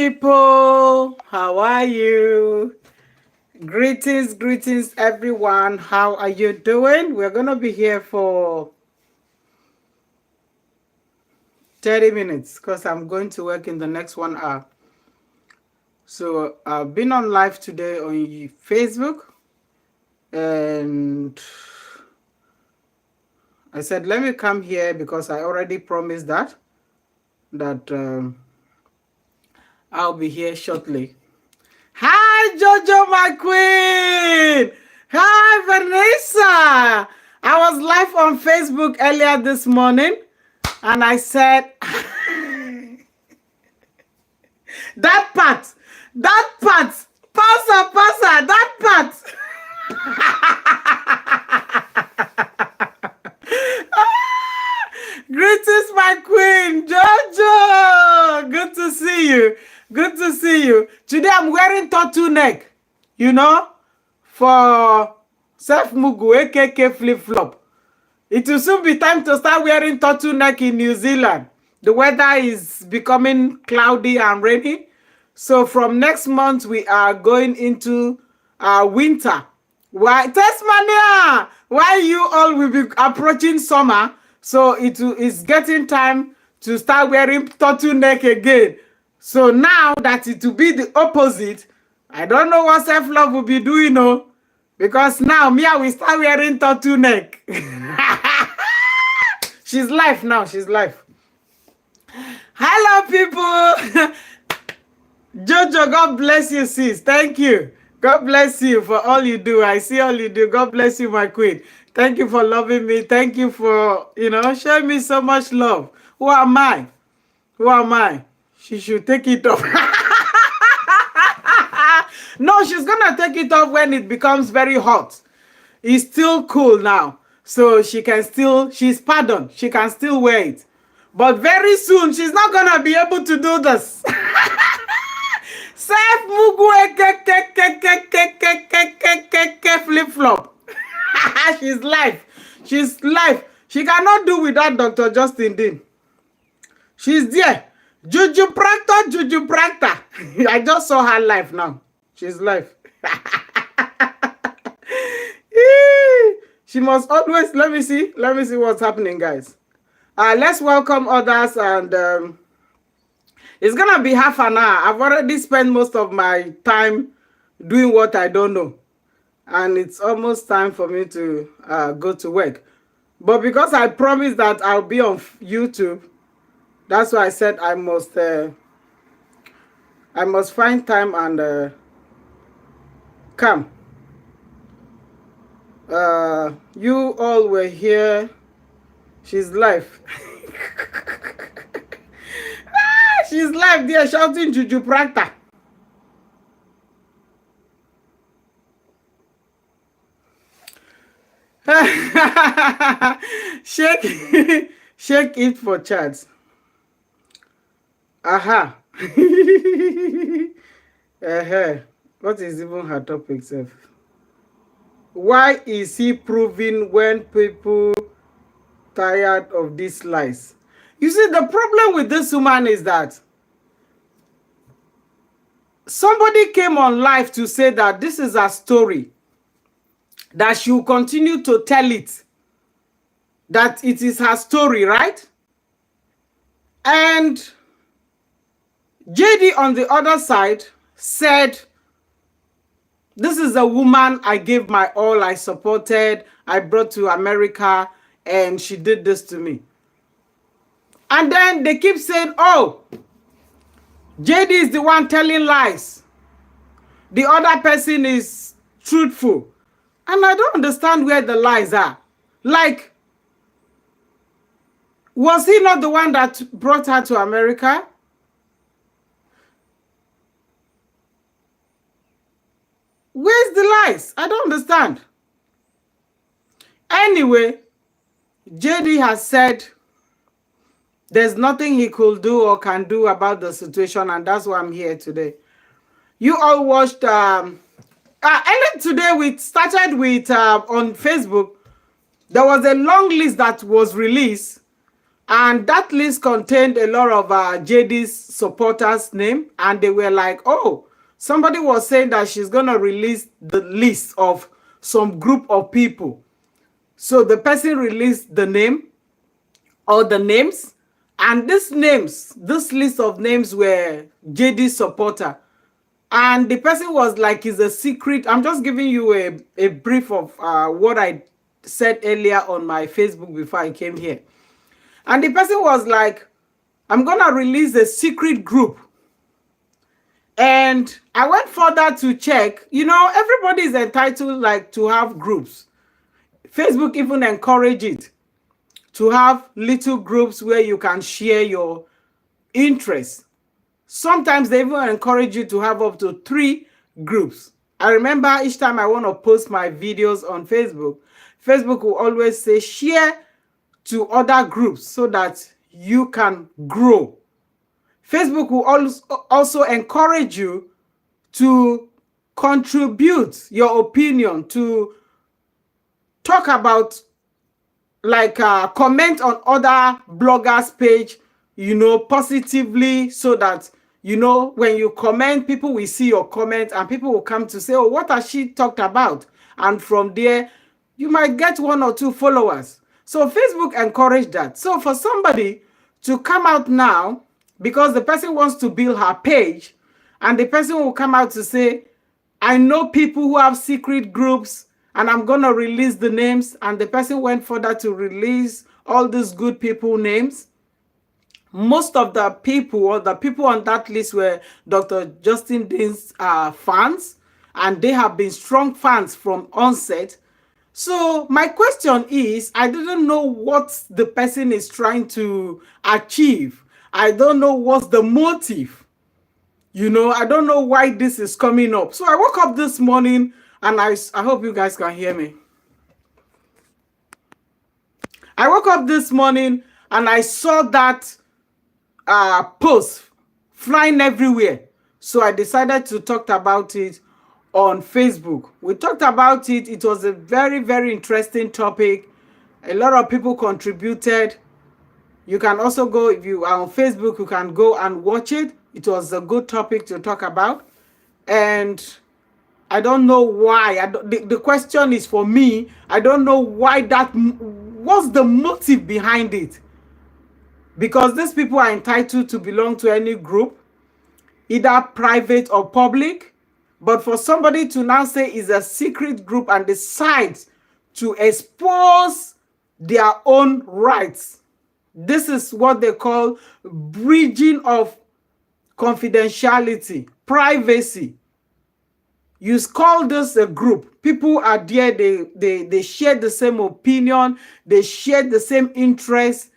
people. How are you? Greetings, everyone. How are you doing? We're going to be here for 30 minutes because I'm going to work in the next 1 hour. So I've been on live today on Facebook, and I said, let me come here because I already promised that I'll be here shortly. Hi, Jojo, my queen. Hi, Vanessa. I was live on Facebook earlier this morning, and I said, that part, passa, that part. Greetings, my queen, Jojo. Good to see you. Good to see you. Today I'm wearing turtleneck, for Self Mugu, AKK flip flop. It will soon be time to start wearing turtleneck in New Zealand. The weather is becoming cloudy and rainy. So from next month, we are going into winter. Why, Tasmania? Why you all will be approaching summer? So it's getting time to start wearing turtleneck again. So now that it will be the opposite, I don't know what self-love will be doing, no. Because now Mia will start wearing turtleneck. She's live now, she's live. Hello, people. Jojo, God bless you, sis. Thank you. God bless you for all you do. I see all you do. God bless you, my queen. Thank you for loving me. Thank you for, showing me so much love. Who am I? Who am I? She should take it off. No, she's going to take it off when it becomes very hot. It's still cool now. So she can still, she's pardoned. She can still wear it. But very soon, she's not going to be able to do this. Self Mugu flip flop. She's live. She's live. She cannot do without Dr. Justin Dean. She's there. Juju Practor. I just saw her live now. She's live. She must always, let me see what's happening, guys. Let's welcome others, and it's gonna be half an hour. I've already spent most of my time doing what I don't know, and it's almost time for me to go to work. But because I promised that I'll be on YouTube, that's why I said I must find time and come. You all were here. She's live. She's live there shouting Juju Practa. Shake it for chats. Aha. What is even her topic, self? Why is he proving when people tired of these lies? You see, the problem with this woman is that somebody came on live to say that this is a story, that she will continue to tell it, that it is her story, right? And JD on the other side said, this is a woman I gave my all, I supported, I brought to America, and she did this to me. And then they keep saying, oh, JD is the one telling lies. The other person is truthful. And I don't understand where the lies are. Like, was he not the one that brought her to America? Where's the lies? I don't understand. Anyway, JD has said there's nothing he could do or can do about the situation, and that's why I'm here today. You all watched earlier today. We started with on Facebook. There was a long list that was released And that list contained a lot of JD's supporters' name. And they were like, oh, somebody was saying that she's going to release the list of some group of people. So the person released the name or the names. And these names, this list of names were JD's supporter. And the person was like, it's a secret. I'm just giving you a brief of what I said earlier on my Facebook before I came here. And the person was like, I'm going to release a secret group. And I went further to check. You know, everybody is entitled like to have groups. Facebook even encourage it to have little groups where you can share your interests. Sometimes they even encourage you to have up to 3 groups. I remember each time I want to post my videos on Facebook, Facebook will always say share to other groups so that you can grow. Facebook will also encourage you to contribute your opinion, to talk about, like comment on other bloggers' page, you know, positively, so that, you know, when you comment, people will see your comment and people will come to say, oh, what has she talked about? And from there, you might get 1 or 2 followers. So Facebook encouraged that. So for somebody to come out now, because the person wants to build her page, and the person will come out to say, I know people who have secret groups, and I'm going to release the names. And the person went further to release all these good people names. Most of the people, or the people on that list, were Dr. Justin Dean's fans, and they have been strong fans from onset. So my question is, I didn't know what the person is trying to achieve. I don't know what's the motive. You know, I don't know why this is coming up. So I woke up this morning, and I hope you guys can hear me. I woke up this morning and I saw that post flying everywhere. So I decided to talk about it on Facebook. We talked about it. It was a very, very interesting topic. A lot of people contributed. You can also go, if you are on Facebook, you can go and watch it. It was a good topic to talk about. And I don't know why. The question is for me. I don't know why that. What's the motive behind it? Because these people are entitled to belong to any group, either private or public. But for somebody to now say it's a secret group and decide to expose their own rights, this is what they call breaching of confidentiality, privacy. You call this a group. People are there, they share the same opinion, they share the same interests.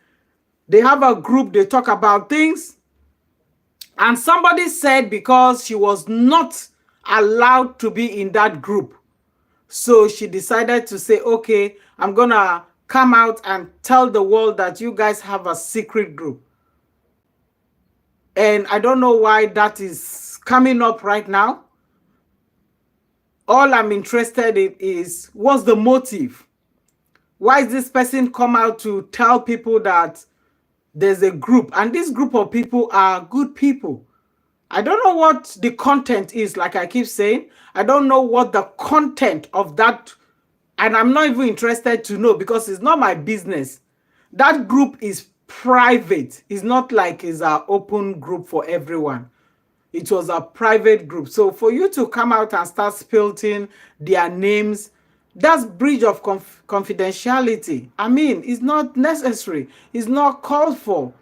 They have a group, they talk about things. And somebody said because she was not allowed to be in that group, so she decided to say, okay, I'm gonna come out and tell the world that you guys have a secret group. And I don't know why that is coming up right now. All I'm interested in is, what's the motive? Why is this person come out to tell people that there's a group, and this group of people are good people? I don't know what the content is, like I keep saying. I don't know what the content of that, and I'm not even interested to know, because it's not my business. That group is private. It's not like it's an open group for everyone. It was a private group. So for you to come out and start spilling their names, that's breach of confidentiality. I mean, it's not necessary. It's not called for.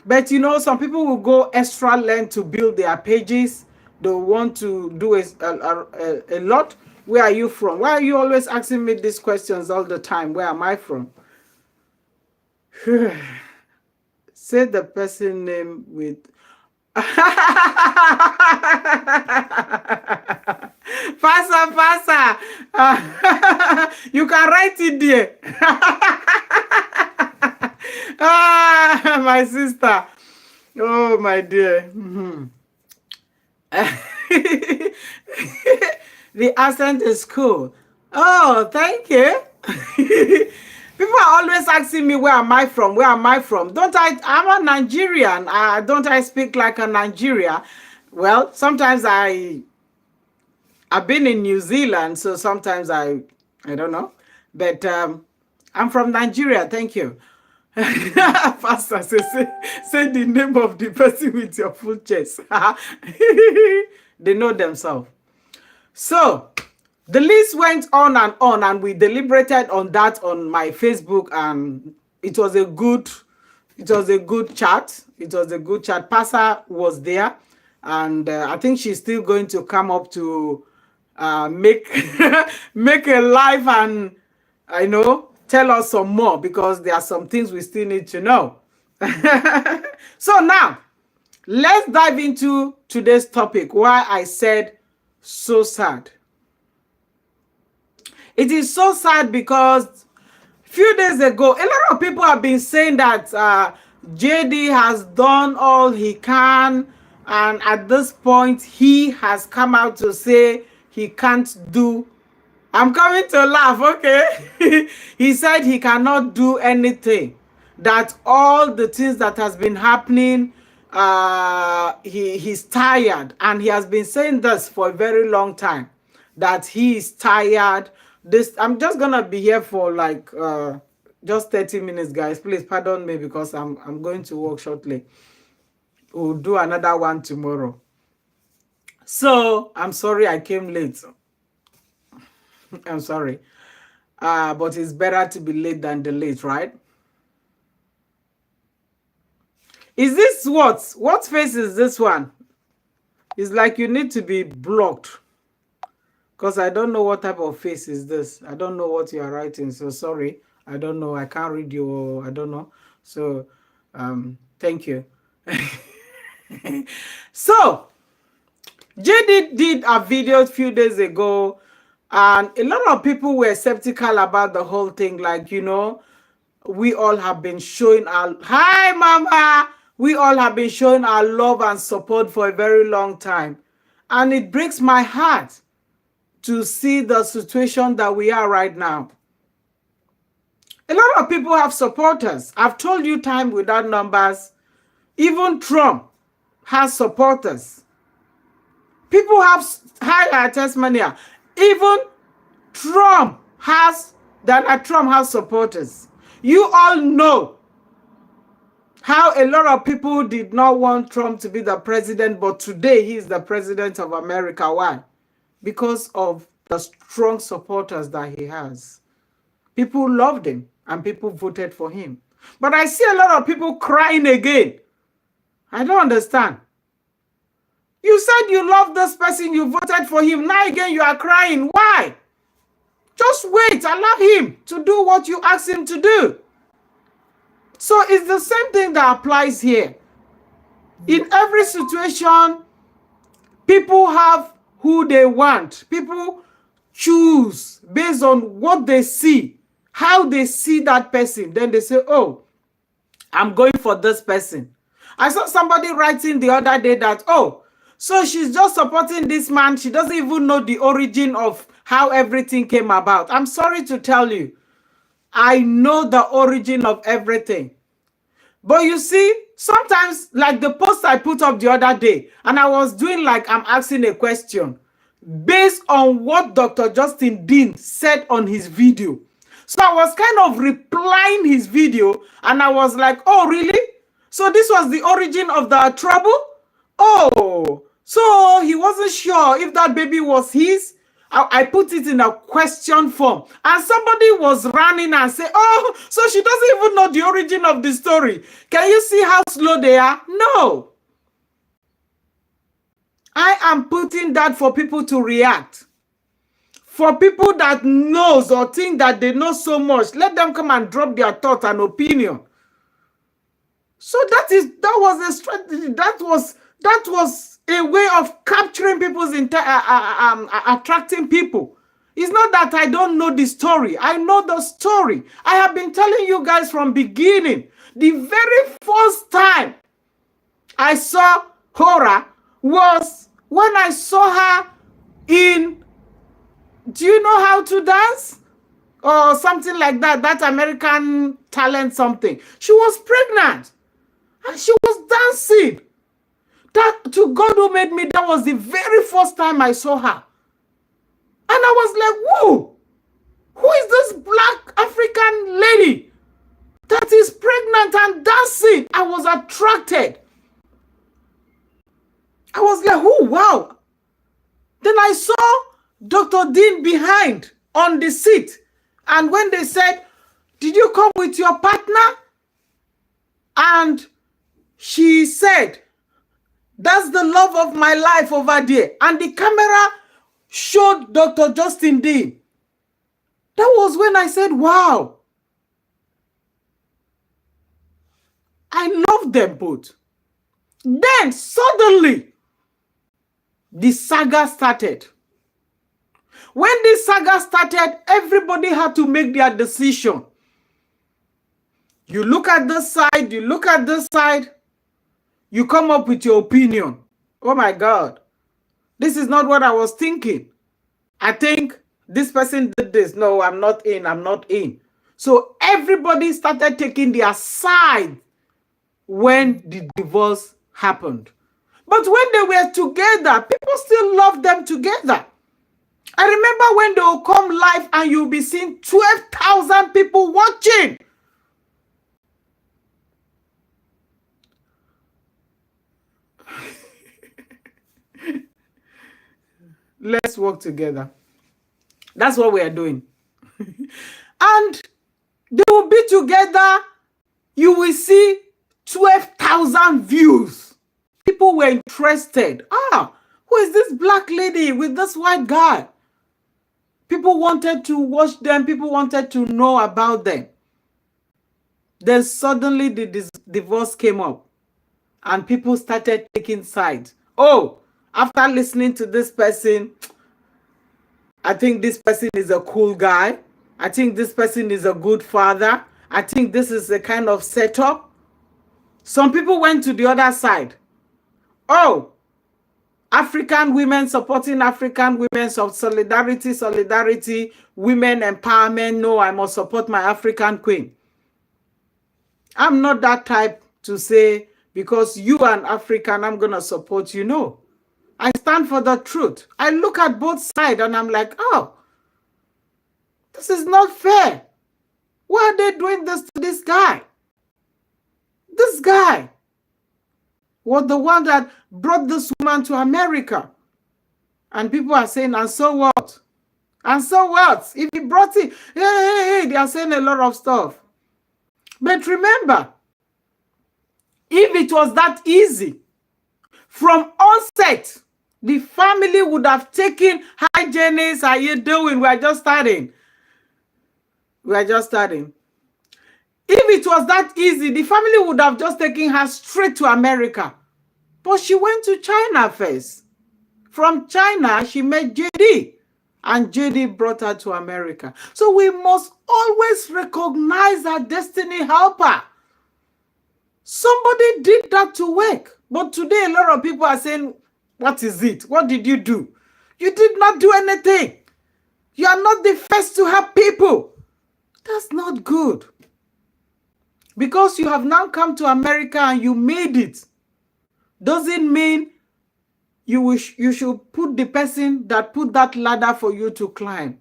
But you know, some people will go extra length to build their pages. They want to do a lot. Where are you from? Why are you always asking me these questions all the time? Where am I from? Say the person name with... Faster. You can write it there. My sister. Oh, my dear. The accent is cool. Oh, thank you. People are always asking me, where am I from? Where am I from? I'm a Nigerian. Don't I speak like a Nigerian? Well, sometimes I've been in New Zealand, so sometimes I don't know. But I'm from Nigeria, thank you. Pastor, say the name of the person with your full chest. They know themselves. So the list went on, and we deliberated on that on my Facebook, and it was a good chat. It was a good chat. Pastor was there, and I think she's still going to come up to make make a live, and I know tell us some more, because there are some things we still need to know. So now let's dive into today's topic, why I said so sad. It is so sad because a few days ago, a lot of people have been saying that JD has done all he can, and at this point, he has come out to say he can't do. I'm coming to laugh, okay? He said he cannot do anything, that all the things that has been happening, he's tired, and he has been saying this for a very long time, that he is tired. I'm just gonna be here for like just 30 minutes, guys. Please pardon me, because I'm going to work shortly. We'll do another one tomorrow. So I'm sorry I came late. I'm sorry. But it's better to be late than the late, right? Is this what? What face is this one? It's like you need to be blocked, because I don't know what type of face is this. I don't know what you are writing, so sorry. I don't know. I can't read you. I don't know. So thank you. So JD did a video a few days ago, and a lot of people were skeptical about the whole thing. Like, you know, we all have been showing our hi mama. We all have been showing our love and support for a very long time. And it breaks my heart to see the situation that we are right now. A lot of people have supporters. I've told you time without numbers. Even Trump has supporters. People have high testimonial. Even Donald Trump has supporters. You all know how a lot of people did not want Trump to be the president, but today he is the president of America. Why? Because of the strong supporters that he has. People loved him and people voted for him. But I see a lot of people crying again. I don't understand. You said you love this person, you voted for him. Now again you are crying. Why? Just wait. Allow him to do what you asked him to do. So it's the same thing that applies here. In every situation, people have who they want. People choose based on what they see, how they see that person. Then they say, oh, I'm going for this person. I saw somebody writing the other day that, oh, so she's just supporting this man. She doesn't even know the origin of how everything came about. I'm sorry to tell you, I know the origin of everything. But you see, sometimes, like the post I put up the other day, and I was doing like I'm asking a question based on what Dr. Justin Dean said on his video. So I was kind of replying his video, and I was like, oh, really? So this was the origin of the trouble? Oh, so he wasn't sure if that baby was his. I put it in a question form, and somebody was running and say, oh, so she doesn't even know the origin of the story. Can you see how slow they are? No. I am putting that for people to react. For people that knows or think that they know so much, let them come and drop their thought and opinion. So that was a strategy. That was a way of capturing people's attracting people. It's not that I don't know the story. I know the story. I have been telling you guys from beginning. The very first time I saw Hora was when I saw her in Do You Know How to Dance? or something like that, that American talent something. She was pregnant and she was dancing. That, to God who made me, that was the very first time I saw her. And I was like, whoa, who is this black African lady that is pregnant and dancing? I was attracted. I was like, oh, wow. Then I saw Dr. Dean behind on the seat. And when they said, did you come with your partner? And she said, that's the love of my life over there. And the camera showed Dr. Justin Dean. That was when I said, wow. I love them both. Then suddenly, the saga started. When this saga started, everybody had to make their decision. You look at this side, you look at this side, you come up with your opinion. Oh my God, this is not what I was thinking. I think this person did this. No, I'm not in, I'm not in. So everybody started taking their side when the divorce happened. But when they were together, people still loved them together. I remember when they will come live and you'll be seeing 12,000 people watching. Let's work together. That's what we are doing. And they will be together. You will see 12,000 views. People were interested. Ah, who is this black lady with this white guy? People wanted to watch them. People wanted to know about them. Then suddenly the divorce came up and people started taking sides. Oh, after listening to this person, I think this person is a cool guy. I think this person is a good father. I think this is a kind of setup. Some people went to the other side. Oh, African women supporting African women, solidarity, solidarity, women empowerment. No, I must support my African queen. I'm not that type to say, because you are an African, I'm going to support you. No, I stand for the truth. I look at both sides and I'm like, oh, this is not fair. Why are they doing this to this guy? This guy was the one that brought this woman to America. And people are saying, and so what? And so what? If he brought it, hey, they are saying a lot of stuff. But remember, if it was that easy, from onset, the family would have taken, hi Janice, how you doing? We're just starting. We're just starting. If it was that easy, the family would have just taken her straight to America. But she went to China first. From China, she met JD. And JD brought her to America. So we must always recognize our destiny helper. Somebody did that to work. But today, a lot of people are saying, what is it? What did you do? You did not do anything. You are not the first to help people. That's not good. Because you have now come to America and you made it, doesn't mean you should put the person that put that ladder for you to climb.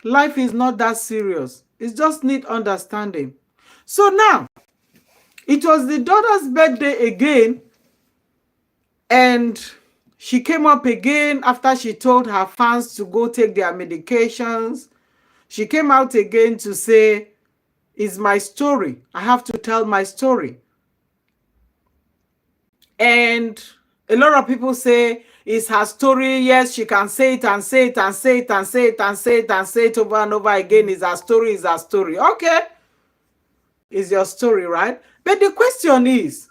Life is not that serious. It just needs understanding. So now, it was the daughter's birthday again, and she came up again after she told her fans to go take their medications. She came out again to say, it's my story. I have to tell my story. And a lot of people say it's her story. Yes, she can say it and say it and say it and say it and say it and say it over and over again. It's her story, it's her story. Okay. It's your story, right? But the question is,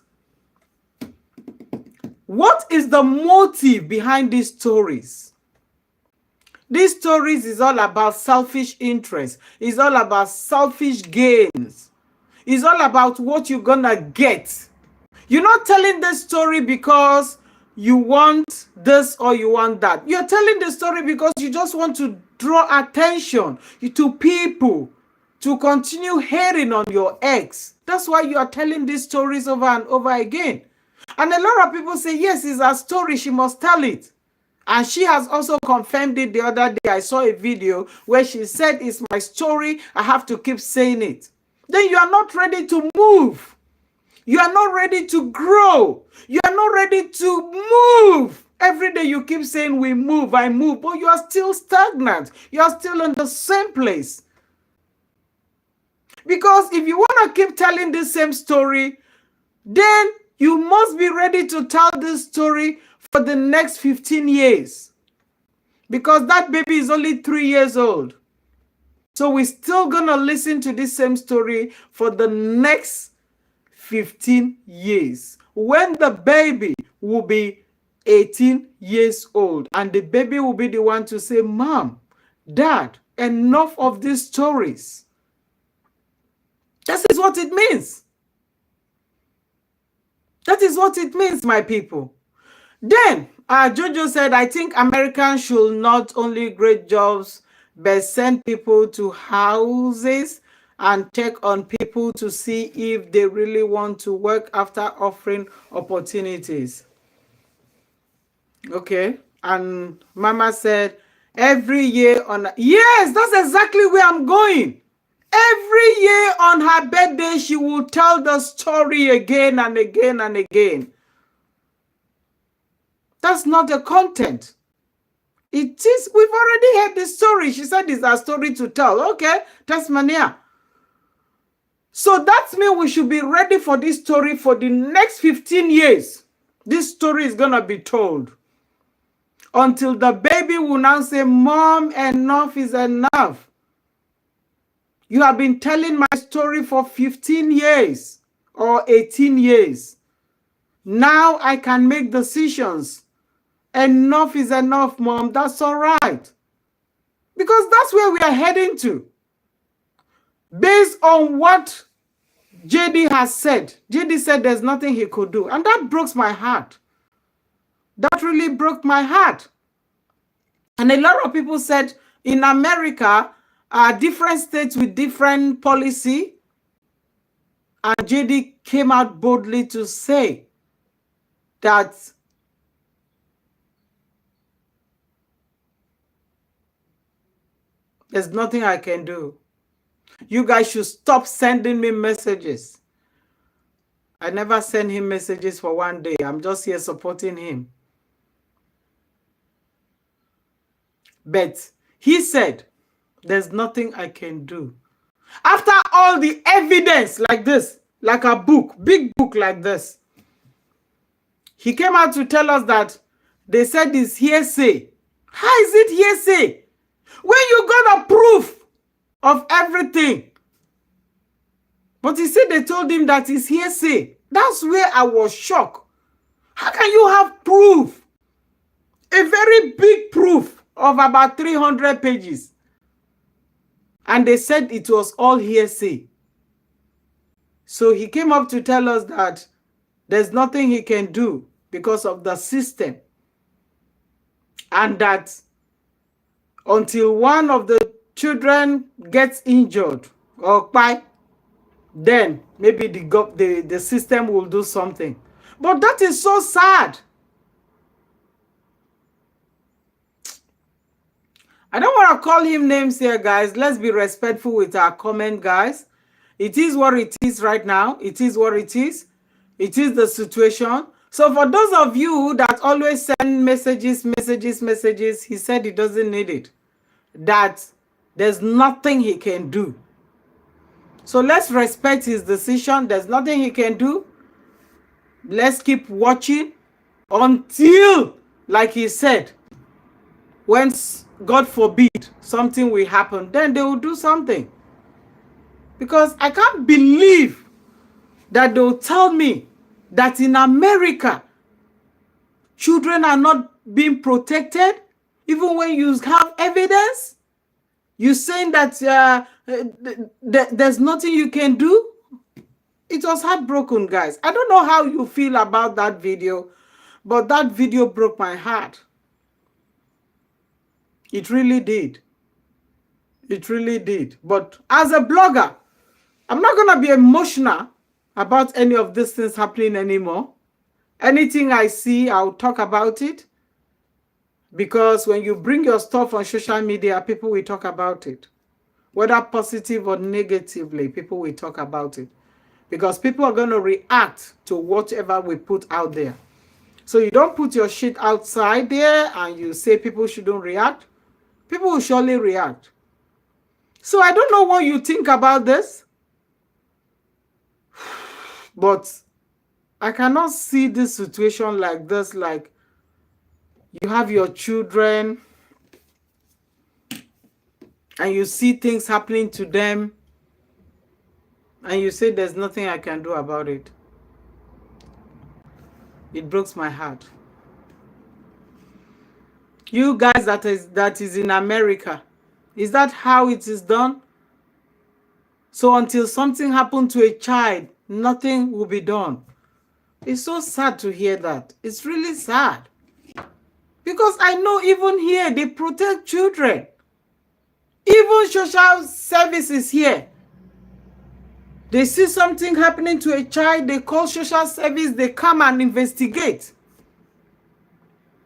what is the motive behind these stories? These stories is all about selfish interest. It's all about selfish gains. It's all about what you're gonna get. You're not telling this story because you want this or you want that. You're telling the story because you just want to draw attention to people to continue hating on your ex. That's why you are telling these stories over and over again. And a lot of people say, yes, it's her story, she must tell it. And she has also confirmed it the other day. I saw a video where she said, it's my story, I have to keep saying it. Then you are not ready to move. You are not ready to grow. You are not ready to move. Every day you keep saying, we move, I move, but you are still stagnant. You are still in the same place. Because if you want to keep telling the same story, then you must be ready to tell this story for the next 15 years. Because that baby is only 3 years old. So we're still going to listen to this same story for the next 15 years. When the baby will be 18 years old, and the baby will be the one to say, Mom, Dad, enough of these stories. That is what it means. That is what it means, my people. Then, Jojo said, I think Americans should not only create jobs, but send people to houses and check on people to see if they really want to work after offering opportunities. Okay. And Mama said, every year on... Yes, that's exactly where I'm going. Every year on her birthday, she will tell the story again and again and again. That's not the content. It is, we've already heard the story. She said it's a story to tell. Okay, Tasmania. So that means we should be ready for this story for the next 15 years. This story is going to be told. Until the baby will now say, Mom, enough is enough. You have been telling my story for 15 years or 18 years. Now I can make decisions. Enough is enough, Mom. That's all right. Because that's where we are heading to. Based on what JD has said. JD said there's nothing he could do. And that broke my heart. That really broke my heart. And a lot of people said in America, different states with different policy. And JD came out boldly to say that there's nothing I can do. You guys should stop sending me messages. I never send him messages for one day. I'm just here supporting him. But he said, there's nothing I can do. After all the evidence like this, like a book, big book like this, he came out to tell us that they said it's hearsay. How is it hearsay? When you got a proof of everything. But he said they told him that it's hearsay. That's where I was shocked. How can you have proof? A very big proof of about 300 pages. And they said it was all hearsay. So he came up to tell us that there's nothing he can do because of the system. And that until one of the children gets injured or by, then maybe the system will do something. But that is so sad. I don't want to call him names here, guys. Let's be respectful with our comment, guys. It is what it is right now. It is what it is. It is the situation. So for those of you that always send messages, he said he doesn't need it. That there's nothing he can do. So let's respect his decision. There's nothing he can do. Let's keep watching until, like he said, when God forbid something will happen, then they will do something. Because I can't believe that they'll tell me that in America, children are not being protected, even when you have evidence. You're saying that there's nothing you can do. It was heartbroken, guys. I don't know how you feel about that video, but that video broke my heart. It really did. It really did. But as a blogger, I'm not going to be emotional about any of these things happening anymore. Anything I see, I'll talk about it. Because when you bring your stuff on social media, people will talk about it. Whether positive or negatively, people will talk about it. Because people are going to react to whatever we put out there. So you don't put your shit outside there and you say people shouldn't react. People will surely react. So I don't know what you think about this. But I cannot see this situation like this, like you have your children and you see things happening to them and you say there's nothing I can do about it. It breaks my heart. You guys that is in America, is that how it is done? So until something happened to a child, nothing will be done. It's so sad to hear that. It's really sad. Because I know even here, they protect children. Even social services here. They see something happening to a child, they call social service, they come and investigate.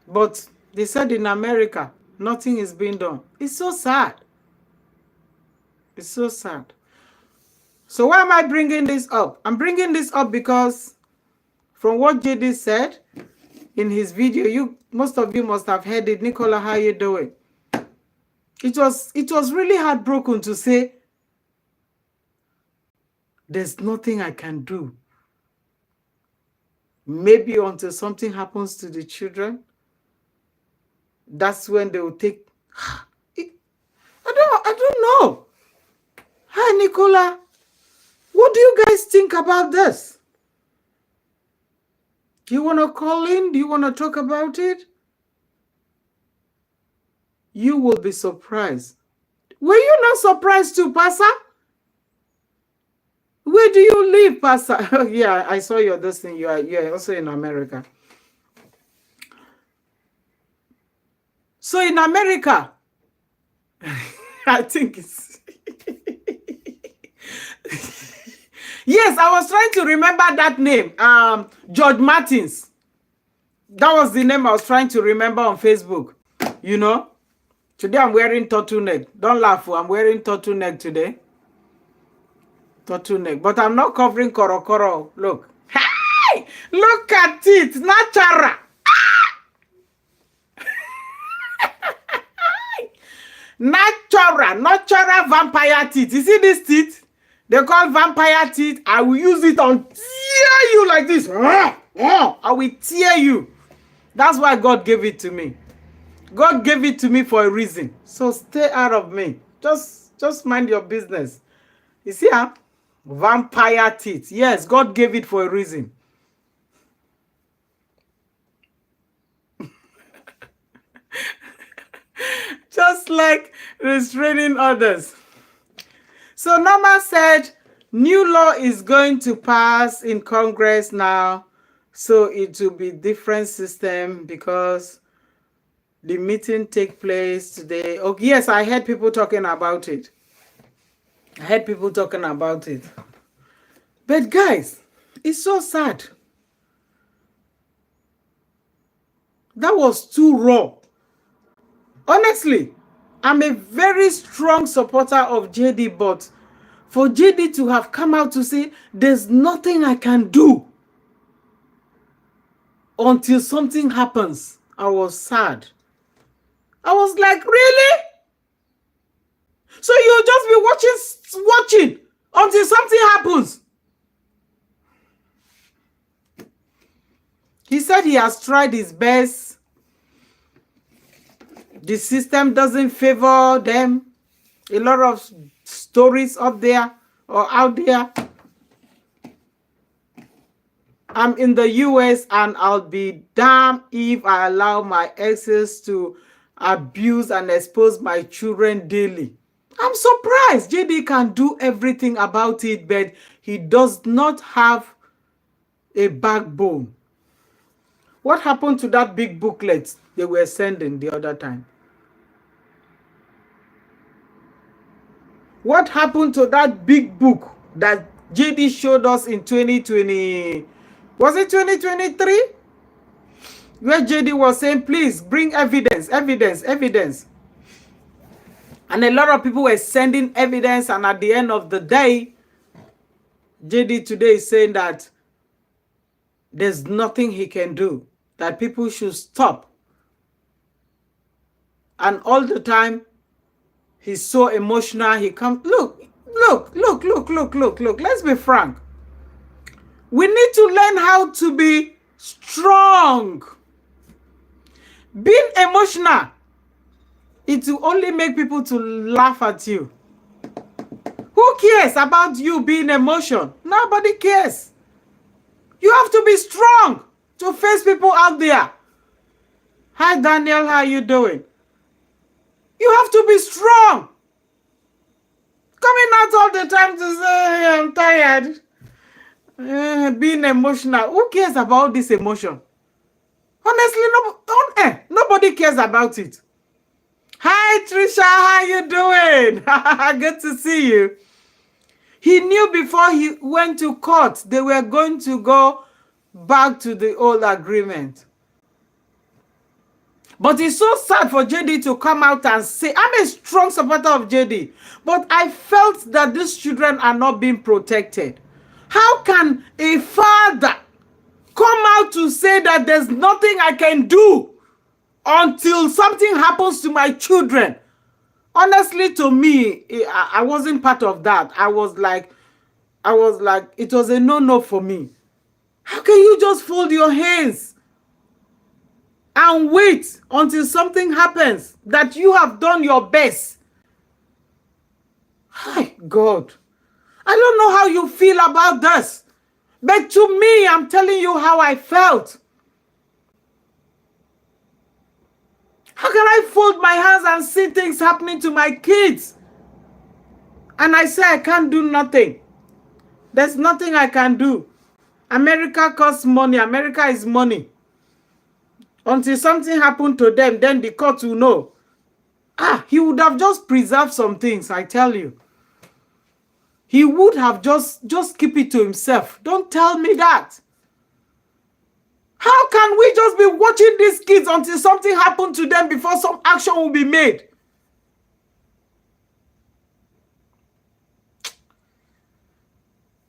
But they said in America, nothing is being done. It's so sad. It's so sad. So why am I bringing this up? I'm bringing this up because from what JD said in his video, most of you must have heard it. Nicola, how you doing? It was really heartbroken to say, there's nothing I can do. Maybe until something happens to the children, that's when they will take. I don't know. Hi, Nicola. What do you guys think about this? Do you want to call in? Do you want to talk about it? You will be surprised. Were you not surprised too, Pastor? Where do you live, Pastor? Yeah, I saw your this thing. You're also in America. So in America, I think it's... Yes, I was trying to remember that name. George Martins. That was the name I was trying to remember on Facebook. You know? Today I'm wearing turtleneck. Don't laugh. I'm wearing turtleneck today. Turtleneck. But I'm not covering korokoro. Look. Hey! Look at it. Natural. Natural vampire teeth. You see these teeth? They call vampire teeth. I will use it on tear you like this. I will tear you. That's why God gave it to me. God gave it to me for a reason. So stay out of me. Just mind your business. You see, huh? Vampire teeth. Yes, God gave it for a reason. Just like restraining others. So Norma said, new law is going to pass in Congress now. So it will be different system because the meeting take place today. Oh, yes, I heard people talking about it. But guys, it's so sad. That was too raw. Honestly, I'm a very strong supporter of JD, but for JD to have come out to say, there's nothing I can do until something happens, I was sad. I was like, really? So you'll just be watching until something happens. He said he has tried his best. The system doesn't favor them. A lot of stories up there or out there. I'm in the US and I'll be damned if I allow my exes to abuse and expose my children daily. I'm surprised JD can do everything about it, but he does not have a backbone. What happened to that big booklet they were sending the other time? What happened to that big book that JD showed us in 2020? Was it 2023? Where JD was saying, please bring evidence, evidence, evidence. And a lot of people were sending evidence, and at the end of the day, JD today is saying that there's nothing he can do, that people should stop. And all the time, he's so emotional. He comes, look. Let's be frank. We need to learn how to be strong. Being emotional, it will only make people to laugh at you. Who cares about you being emotional? Nobody cares. You have to be strong to face people out there. Hi, Daniel, how are you doing? You have to be strong. Coming out all the time to say, I'm tired. Being emotional. Who cares about this emotion? Honestly, nobody cares about it. Hi, Trisha, how you doing? Good to see you. He knew before he went to court, they were going to go back to the old agreement. But it's so sad for JD to come out and say, I'm a strong supporter of JD, but I felt that these children are not being protected. How can a father come out to say that there's nothing I can do until something happens to my children? Honestly, to me, I wasn't part of that. I was like, it was a no-no for me. How can you just fold your hands and wait until something happens that you have done your best? Hi, God. I don't know how you feel about this, but to me, I'm telling you how I felt. How can I fold my hands and see things happening to my kids? And I say I can't do nothing. There's nothing I can do. America costs money. America is money. Until something happened to them, then the court will know. He would have just preserved some things, I tell you. He would have just keep it to himself. Don't tell me that. How can we just be watching these kids until something happened to them before some action will be made?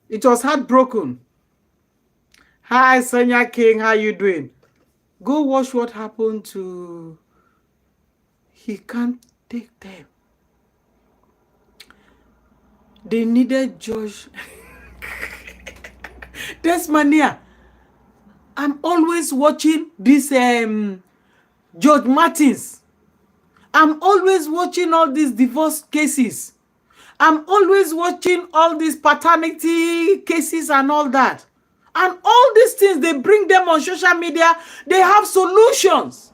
It was heartbroken. Hi, Sonia King, how you doing? Go watch what happened to... He can't take them. They needed Josh. Desmania. I'm always watching this George Martins. I'm always watching all these divorce cases. I'm always watching all these paternity cases and all that. And all these things, they bring them on social media. They have solutions.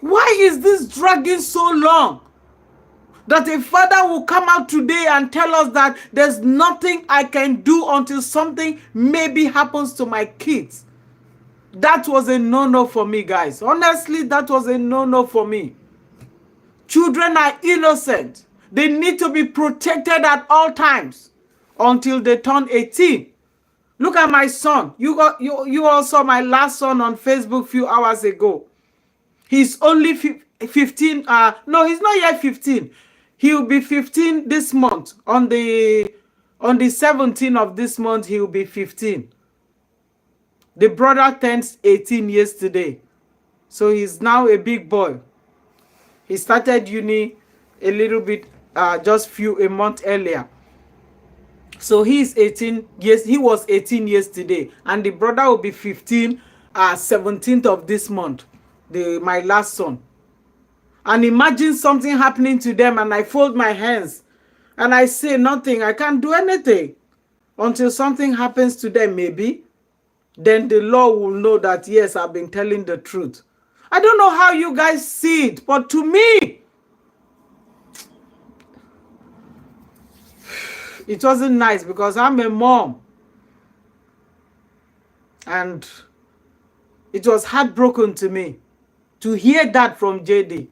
Why is this dragging so long? That a father will come out today and tell us that there's nothing I can do until something maybe happens to my kids. That was a no-no for me, guys. Honestly, that was a no-no for me. Children are innocent. They need to be protected at all times until they turn 18. Look at my son. You all saw my last son on Facebook a few hours ago. He's only 15. No, he's not yet 15. He'll be 15 this month. On the 17th of this month, he'll be 15. The brother turns 18 yesterday. So he's now a big boy. He started uni a little bit, just a month earlier. So he's 18 years. He was 18 yesterday. And the brother will be 15, 17th of this month. My last son. And imagine something happening to them and I fold my hands and I say nothing. I can't do anything until something happens to them maybe. Then the law will know that, yes, I've been telling the truth. I don't know how you guys see it, but to me, it wasn't nice because I'm a mom. And it was heartbroken to me to hear that from JD.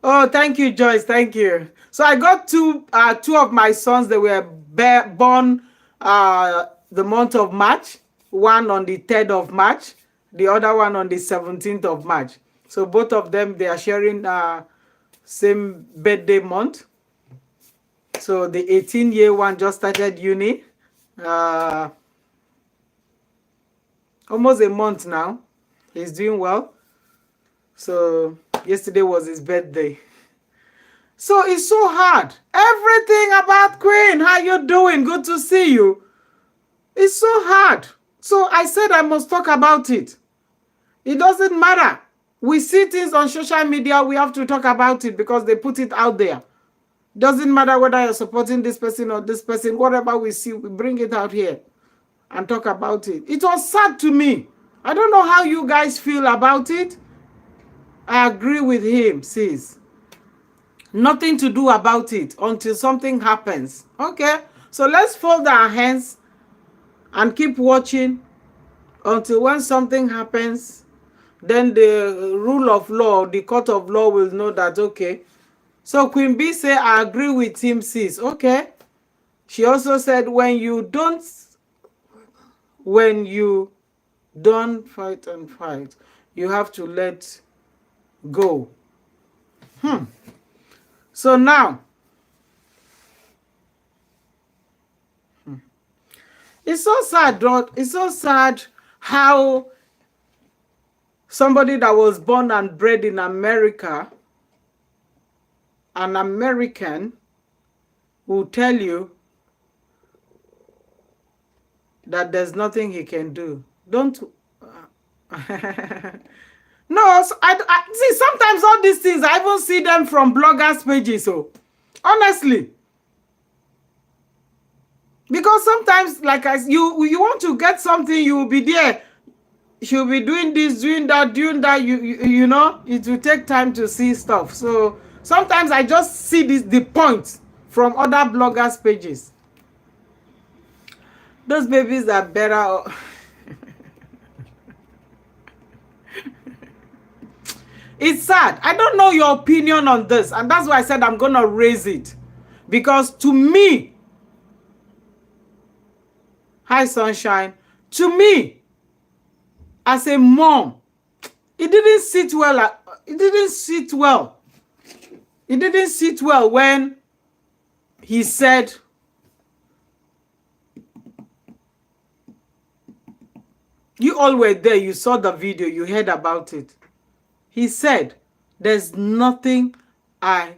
Oh, thank you, Joyce. Thank you. So I got two of my sons. They were born the month of March. One on the 3rd of March, the other one on the 17th of March. So both of them, they are sharing same birthday month. So the 18-year one just started uni. Almost a month now. He's doing well. So yesterday was his birthday. So it's so hard. Everything about Queen. How you doing? Good to see you. It's so hard. So I said I must talk about it. It doesn't matter. We see things on social media. We have to talk about it because they put it out there. Doesn't matter whether you're supporting this person or this person. Whatever we see, we bring it out here and talk about it. It was sad to me. I don't know how you guys feel about it. I agree with him, sis. Nothing to do about it until something happens. Okay, so let's fold our hands and keep watching until when something happens. Then the rule of law, the court of law will know that, okay. So Queen B say, I agree with him, sis. Okay. She also said, when you don't fight and fight, you have to let go. So now, it's so sad, it's so sad how somebody that was born and bred in America, an American, will tell you that there's nothing he can do. Don't. No, so I see, sometimes all these things, I even see them from bloggers' pages. So, honestly. Because sometimes, like you want to get something, you will be there. She'll be doing this, doing that. You know, it will take time to see stuff. So sometimes I just see the points from other bloggers' pages. Those babies are better. It's sad. I don't know your opinion on this, and that's why I said I'm gonna raise it. Because to me, hi Sunshine, to me, as a mom, it didn't sit well. It didn't sit well. It didn't sit well when he said, you all were there, you saw the video, you heard about it. He said, there's nothing I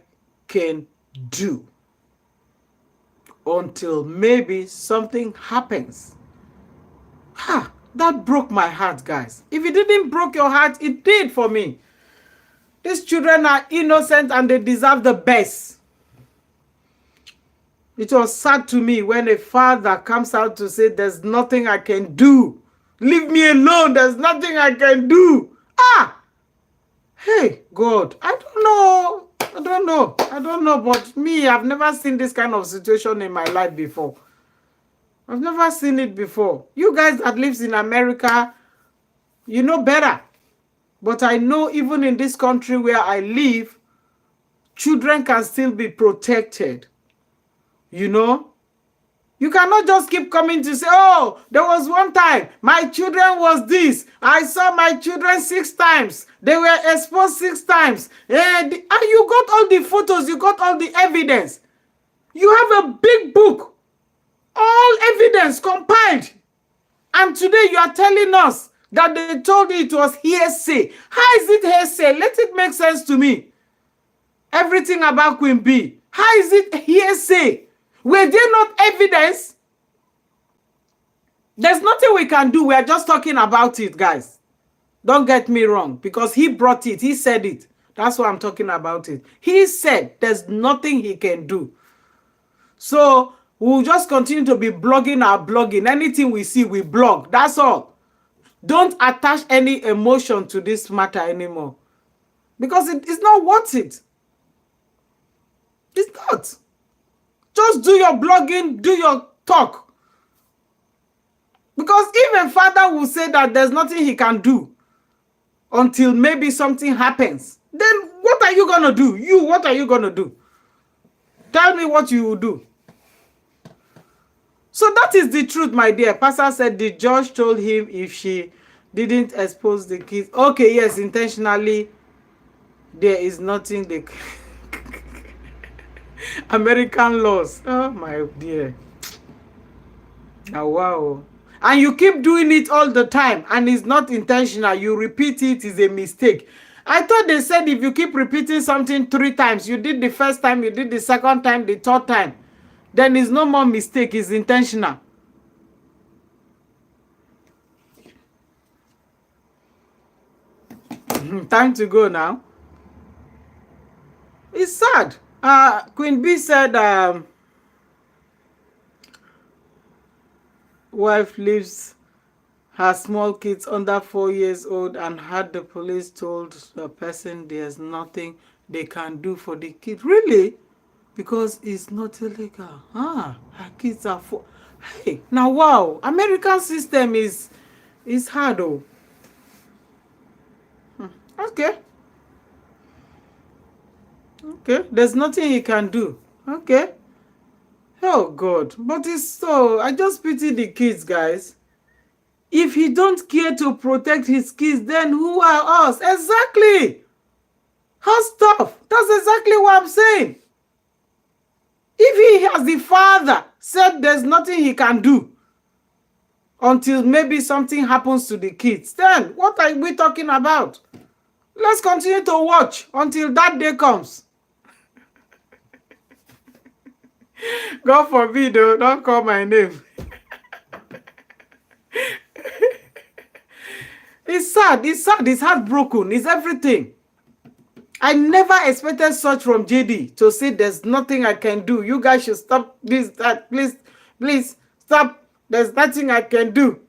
can do until maybe something happens. Ha! That broke my heart, guys. If it didn't break your heart, it did for me. These children are innocent and they deserve the best. It was sad to me when a father comes out to say, there's nothing I can do. Leave me alone. There's nothing I can do. Ah! Hey, God, I don't know, but me, I've never seen this kind of situation in my life before. I've never seen it before. You guys that lives in America, you know better. But I know even in this country where I live, children can still be protected. You know? You cannot just keep coming to say, oh, there was one time, my children was this. I saw my children 6 times. They were exposed 6 times. And you got all the photos, you got all the evidence. You have a big book, all evidence compiled. And today you are telling us that they told you it was hearsay. How is it hearsay? Let it make sense to me. Everything about Queen B. How is it hearsay? Were there not evidence? There's nothing we can do. We are just talking about it, guys. Don't get me wrong, because he brought it. He said it. That's why I'm talking about it. He said there's nothing he can do. So we'll just continue to be blogging our blogging. Anything we see, we blog. That's all. Don't attach any emotion to this matter anymore. Because it's not worth it. It's not. Just do your blogging, do your talk. Because if a father will say that there's nothing he can do until maybe something happens, then what are you going to do? What are you going to do? Tell me what you will do. So that is the truth, my dear. Pastor said the judge told him if she didn't expose the kids. Okay, yes, intentionally. There is nothing they... American laws. Oh, my dear. Oh, wow. And you keep doing it all the time, and it's not intentional. You repeat it, is a mistake. I thought they said if you keep repeating something 3 times, you did the first time, you did the second time, the third time, then it's no more mistake, it's intentional. Time to go now. It's sad. Queen B said wife leaves her small kids under 4 years old and had the police told the person there's nothing they can do for the kid. Really? Because it's not illegal. Her kids are 4. Hey, now wow, American system is hard though. Okay. Okay, there's nothing he can do. Okay. Oh God, but it's so, I just pity the kids, guys. If he don't care to protect his kids, then who are us? Exactly. How tough? That's exactly what I'm saying. If he, as the father, said there's nothing he can do until maybe something happens to the kids, then what are we talking about? Let's continue to watch until that day comes. God forbid, though, don't call my name. It's sad, it's heartbroken, it's everything. I never expected such from JD to say there's nothing I can do. You guys should stop this, that, please, stop. There's nothing I can do.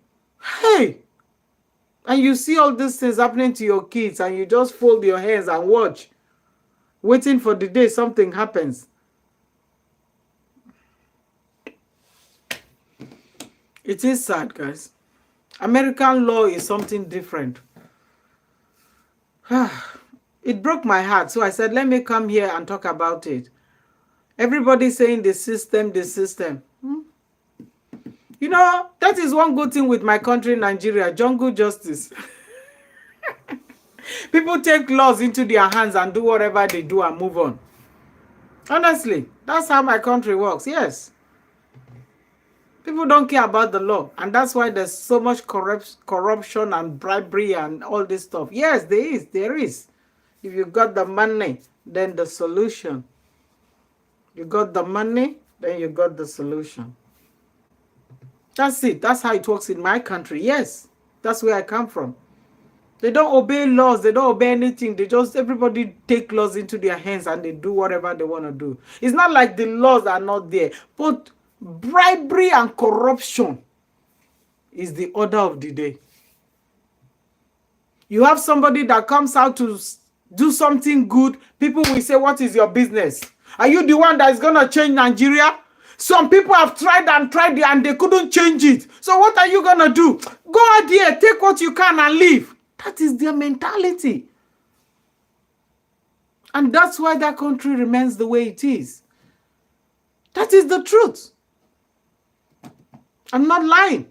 Hey! And you see all these things happening to your kids and you just fold your hands and watch, waiting for the day something happens. It is sad, guys. American law is something different. It broke my heart, so I said, let me come here and talk about it. Everybody's saying the system. You know, that is one good thing with my country, Nigeria, jungle justice. People take laws into their hands and do whatever they do and move on. Honestly, that's how my country works, yes. People don't care about the law, and that's why there's so much corruption and bribery and all this stuff. Yes, there is. If you got the money, then the solution. You got the money, then you got the solution. That's it. That's how it works in my country. Yes, that's where I come from. They don't obey laws. They don't obey anything. Everybody take laws into their hands and they do whatever they want to do. It's not like the laws are not there, but bribery and corruption is the order of the day. You have somebody that comes out to do something good, people will say, what is your business? Are you the one that is going to change Nigeria? Some people have tried and they couldn't change it. So what are you going to do? Go out there, take what you can and leave. That is their mentality. And that's why that country remains the way it is. That is the truth. I'm not lying.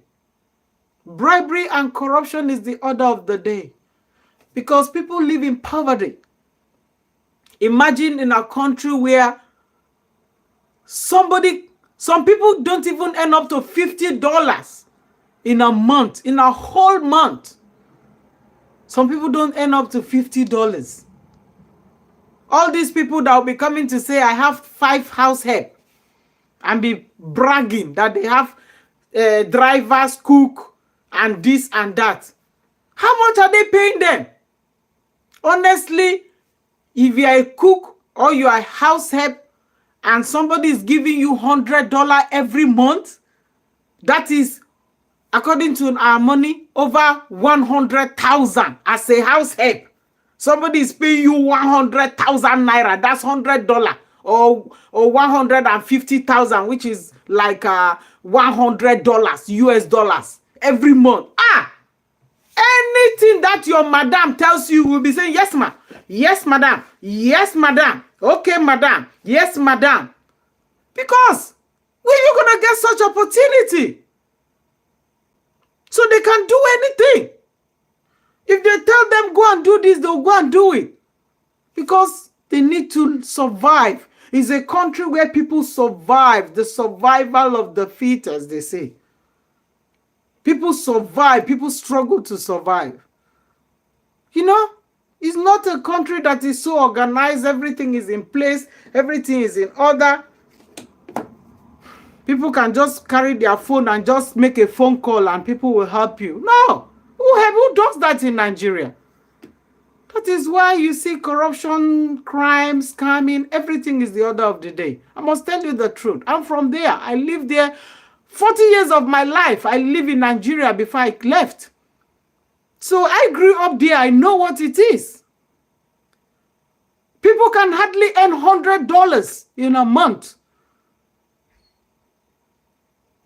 Bribery and corruption is the order of the day. Because people live in poverty. Imagine in a country where some people don't even earn up to $50 in a month, in a whole month. Some people don't earn up to $50. All these people that will be coming to say, I have 5 house help, and be bragging that they have drivers, cook, and this and that. How much are they paying them? Honestly, if you are a cook or you are a house help and somebody is giving you $100 every month, that is, according to our money, over 100,000 as a house help. Somebody is paying you 100,000 naira. That's $100 or 150,000, which is like $100 US dollars every month. Anything that your madam tells you will be saying, yes, ma. Yes, madam. Yes, madam. Okay, madam. Yes, madam. Because where are you going to get such opportunity? So they can do anything. If they tell them go and do this, they'll go and do it. Because they need to survive. It's a country where people survive. The survival of the fittest, they say. People survive. People struggle to survive. You know, it's not a country that is so organized. Everything is in place. Everything is in order. People can just carry their phone and just make a phone call and people will help you. No. Who does that in Nigeria? That is why you see corruption, crime, scamming. Everything is the order of the day. I must tell you the truth. I'm from there. I lived there 40 years of my life. I lived in Nigeria before I left. So I grew up there. I know what it is. People can hardly earn $100 in a month.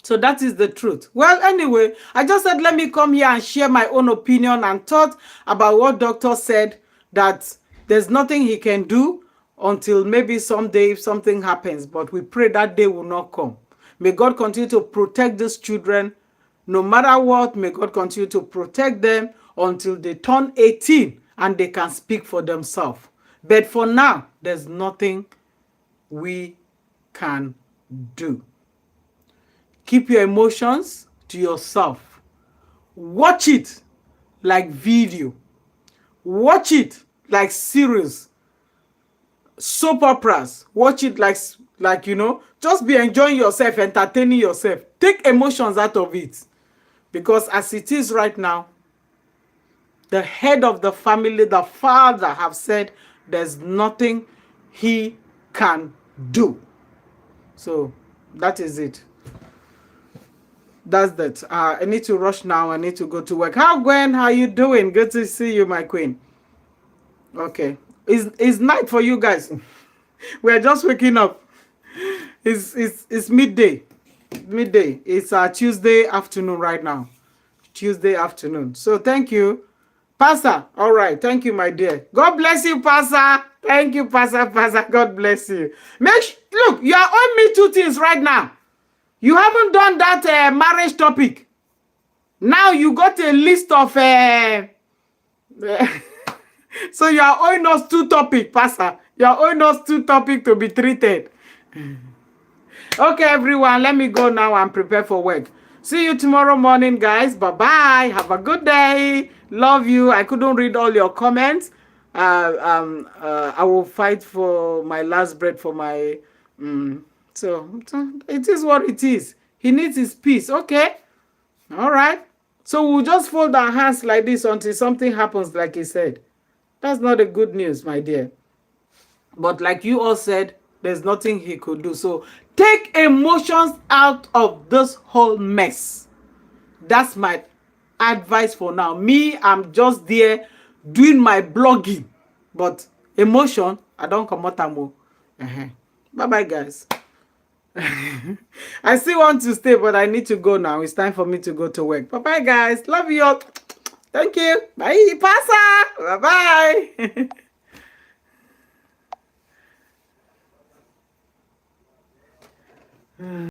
So that is the truth. Well, anyway, I just said, let me come here and share my own opinion and thought about what doctor said, that there's nothing he can do until maybe someday if something happens. But we pray that day will not come. May God continue to protect these children. No matter what, may God continue to protect them until they turn 18 and they can speak for themselves. But for now, there's nothing we can do. Keep your emotions to yourself. Watch it like video. Watch it like series. Soap operas. Watch it like you know, just be enjoying yourself, entertaining yourself. Take emotions out of it. Because as it is right now, the head of the family, the father, have said there's nothing he can do. So that is it. That's that. I need to rush now. I need to go to work. How, Gwen? How you doing? Good to see you, my queen. Okay. It's night for you guys. We're just waking up. It's midday. Midday. It's Tuesday afternoon right now. Tuesday afternoon. So thank you. Pastor. All right. Thank you, my dear. God bless you, Pastor. Thank you, Pastor. God bless you. Look, you are owing me 2 things right now. You haven't done that marriage topic. Now you got a list of... so you are owing us 2 topics, Pastor. You are owing us 2 topics to be treated. Okay, everyone. Let me go now and prepare for work. See you tomorrow morning, guys. Bye-bye. Have a good day. Love you. I couldn't read all your comments. I will fight for my last breath for my... So it is what it is. He needs his peace. Okay. All right. So we'll just fold our hands like this until something happens, like he said. That's not a good news, my dear. But like you all said, there's nothing he could do. So take emotions out of this whole mess. That's my advice for now. Me, I'm just there doing my blogging. But emotion, I don't come out more. Bye-bye, guys. I still want to stay, but I need to go now. It's time for me to go to work. Bye-bye, guys. Love you all. Thank you. Bye, Pasa. Bye-bye.